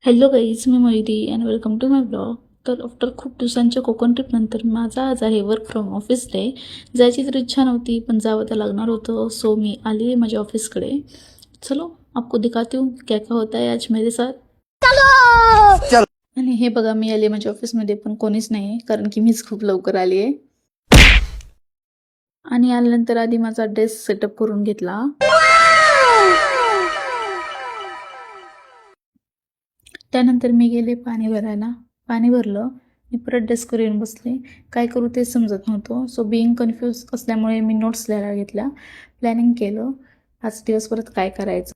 Hello guys, मी Mayuri and welcome to my blog. तर after खूप दिवसांच्या कोकण ट्रिपनंतर माझा आज आहे वर्क फ्रॉम ऑफिस डे. जायची तर इच्छा नव्हती, पण जावं तर लागणार होतं. सो मी आली आहे माझ्या ऑफिसकडे. चलो आपको दिखाती हूँ क्या क्या होता है आज मेरे साथ. चलो. आणि हे बघा, मी आली माझ्या ऑफिसमध्ये, पण कोणीच नाही, कारण की मीच खूप लवकर आली आहे. आणि आल्यानंतर आधी माझा डेस्क सेटअप करून घेतला. त्यानंतर मी गेले पाणी भरायला. पाणी भरलं, मी परत डेस्कवर येऊन बसले. काय करू ते समजत नव्हतं. सो बिईंग कन्फ्यूज असल्यामुळे मी नोट्स लिहायला घेतल्या. प्लॅनिंग केलं आज दिवस परत काय करायचं.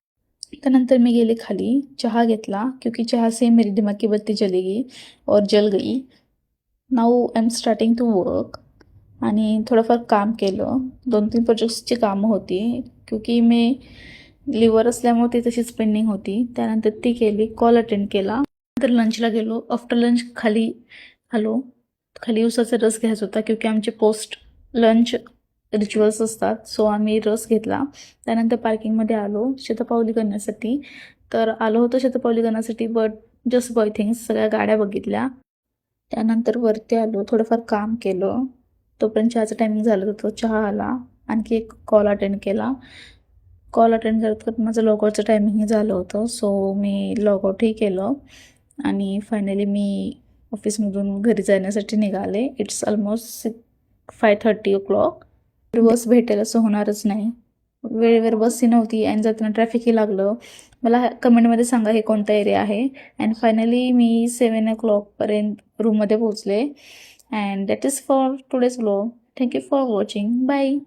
त्यानंतर मी गेले खाली, चहा घेतला, क्योंकि चहा से मेरी दिमाग की बत्ती जलेगी और जल गई. Now I am starting to work. आणि थोडंफार काम केलं. 2-3 प्रोजेक्ट्सची कामं होती, क्योंकि मी लिव्हर असल्यामुळे ती तशीच पेंडिंग होती. त्यानंतर ती केली, कॉल अटेंड केला. नंतर लंचला गेलो. आफ्टर लंच खाली आलो. खाली उसाचा रस घ्यायचा होता, क्योंकि आमचे पोस्ट लंच रिच्युअल्स असतात. सो आम्ही रस घेतला. त्यानंतर पार्किंगमध्ये आलो शतपावली करण्यासाठी. तर आलो होतो शतपावली करण्यासाठी, बट जस्ट बाय थिंग्स सगळ्या गाड्या बघितल्या. त्यानंतर वरती आलो, थोडंफार काम केलं. तोपर्यंत चहाचं टायमिंग झालं होतं. चहा आला. आणखी एक कॉल अटेंड केला. कॉल अटेंड करत करत माझं लॉगआउटचं टायमिंग झालं होतं. सो मी लॉगआउटही केलं आणि फायनली मी ऑफिसमधून घरी जाण्यासाठी निघाले. इट्स ऑलमोस्ट 5:30 बस भेटेल असं होणारच नाही. वेळेवर बसही नव्हती आणि जाताना ट्रॅफिकही लागलं. मला कमेंटमध्ये सांगा हे कोणता एरिया आहे. अँड फायनली मी 7 पर्यंत रूममध्ये पोहोचले. And that is for today's vlog. Thank you for watching. Bye.